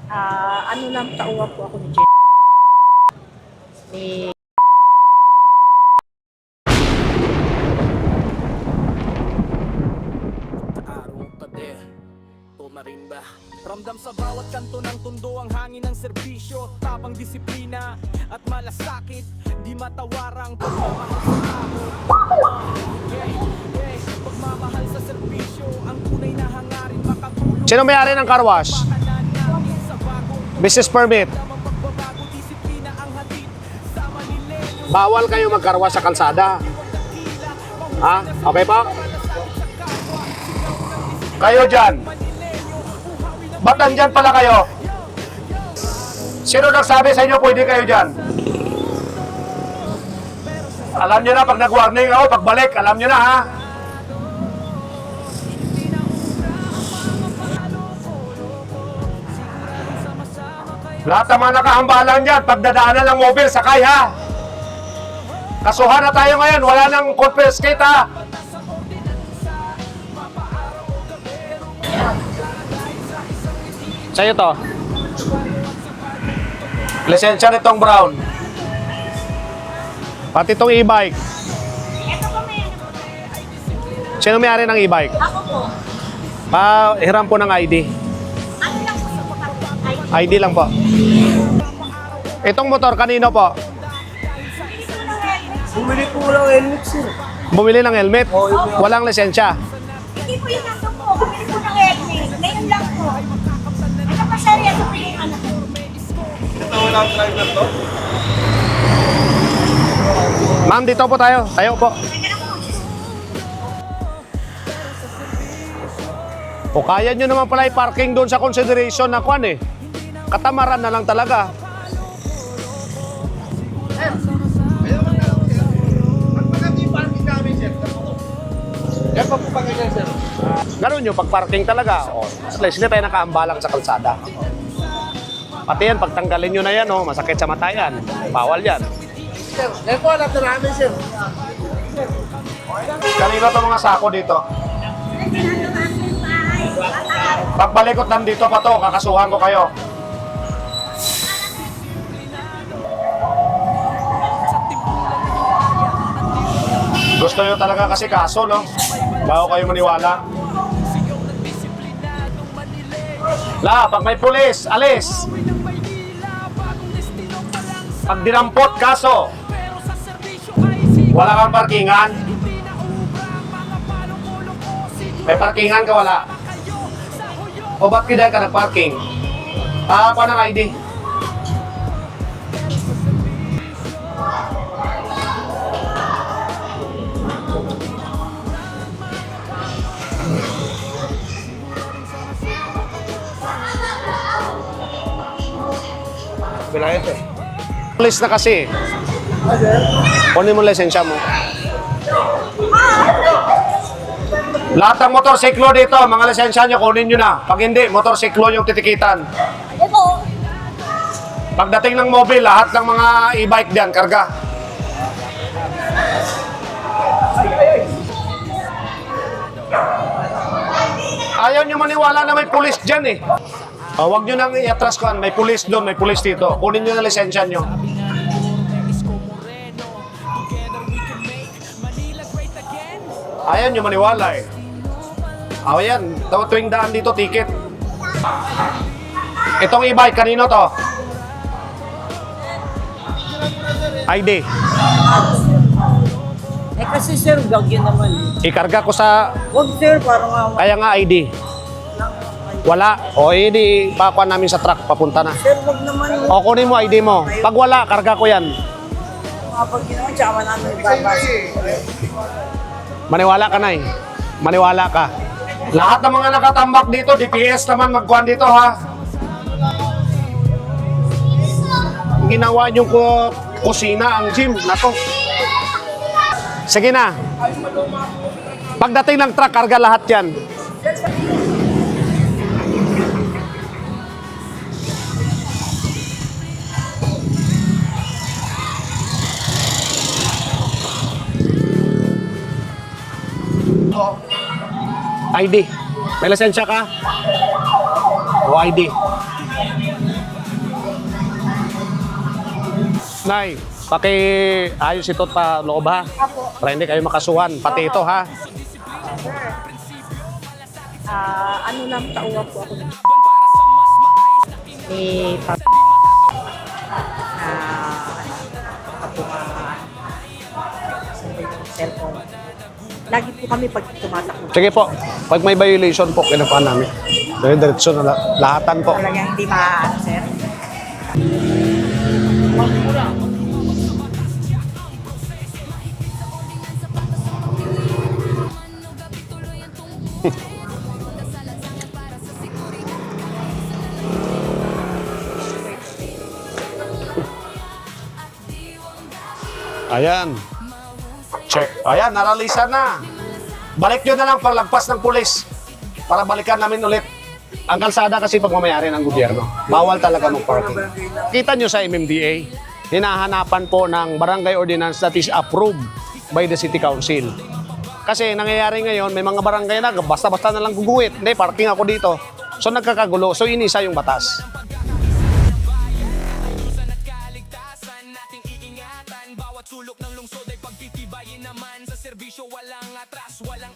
Ano lang, tauhan po ako ni Jen. Ni marimba. Ramdam sa bawat kanto ng tundo ang hangin ng serbisyo, tapang disiplina at malasakit, di matawarang pagmamahal sa tao. Pagmamahal sa serbisyo, ang tunay na hangarin makatulong. Sino may-ari ng car wash? Business permit. Bawal kayo mag-car wash sa kalsada. Ha? Okay pa? Kayo dyan. Ba't nandyan pala kayo? Sino nagsabi sa inyo pwede kayo dyan? Alam nyo na pag nag-warning ako, pagbalik, alam nyo na ha? Lahat ng mga nakahambalan dyan, pagdadaanan ng mobile, sakay ha? Kasuhan na tayo ngayon, wala nang confiscate ha? Sa'yo to. Lisensya nitong brown. Pati itong e-bike. Ito po may ano po. Sino may-ari ng e-bike? Ako po. Hiram po ng ID. Ano lang po sa motor? ID lang po. Itong motor, kanino po? Bumili po lang helmet, sir. Bumili ng helmet? Walang lisensya. Hindi po yung nandun po. Bumili po ng helmet. Ngayon lang po. Ano pa sir, ito po yung anak ko. Ito wala ang driver to? Ma'am, dito po tayo. Tayo po. Teka lang po. O kaya nyo naman pala i-parking doon sa consideration na kwan eh. Katamaran na lang talaga. Yan pa po pa ganyan, sir. Ganun yung pag-parking talaga. O, at least hindi tayo nakaambalang sa kalsada. Pati yan, pagtanggalin nyo na yan, oh, masakit sa mata yan. Bawal yan. Sir, yan po alam na namin, sir. Kanino to mga sako dito? Pagbalikot nandito pa to, kakasuhan ko kayo. Gusto nyo talaga kasi kaso, no? Bago kayo maniwala. Pag may pulis, alis. Pag dinampot, kaso. Wala kang parkingan. May parkingan ka, wala. O ba't kaya ka nag-parking? Ako ng ID. Bilayan, sir. Pulis na kasi. Kunin mo lisensya mo. Lahat ng motorsiklo dito, mga lisensya nyo, kunin nyo na. Pag hindi, motorsiklo yung titikitan. Ito. Pagdating ng mobile, lahat ng mga e-bike diyan, karga. Ayaw nyo maniwala na may pulis dyan eh. Huwag nyo nang i-atras ko, may pulis doon, may pulis dito. Kunin nyo na lisensya nyo. Ayaw nyo maniwala eh. Yan, tuwing daan dito, ticket. Itong e-bike, kanino to? ID. Eh kasi, sir, gagyan naman. Ikarga ko sa, Huwag, sir, parang nga. kaya nga ID. Wala. O, hindi, pakuha namin sa truck, papunta na. Sir, huwag naman. O, kunin mo ID mo. Pag wala, karga ko yan. Kapag ginawa, tsaka namin ibabas. Maniwala ka na eh. Maniwala ka. Lahat ng mga nakatambak dito, DPS naman magkuhan dito ha. Ginawa nyo ko kusina ang gym na to. Sige na. Pagdating ng truck, karga lahat yan. ID. May lisensya ka? O ID. Nay, paki-ayos ito pa loob ha. Apo. Para hindi kayo makasuhan. Pati ito ha. Ano lang, tauwa po ako. Cellphone. Lagi po kami pag tumatakbo. Sige po. Pag may violation po, kinapaan namin. Diretso na lahatan po. Talagang hindi maaano, sir. Ayan. Check. Ayan, naralisan na. Balik nyo na lang paglagpas ng pulis para balikan namin ulit. Ang kalsada kasi pagmamayari ng gobyerno. Bawal talaga mag-parking. Kita nyo sa MMDA, hinahanapan po ng barangay ordinance that is approved by the City Council. Kasi nangyayari ngayon, may mga barangay na basta-basta na lang guguhit. Hindi, parking ako dito. So nagkakagulo. So inisa yung batas. Bawat sulok ng lungsod ay pagtitibayin naman sa serbisyo, walang atras, walang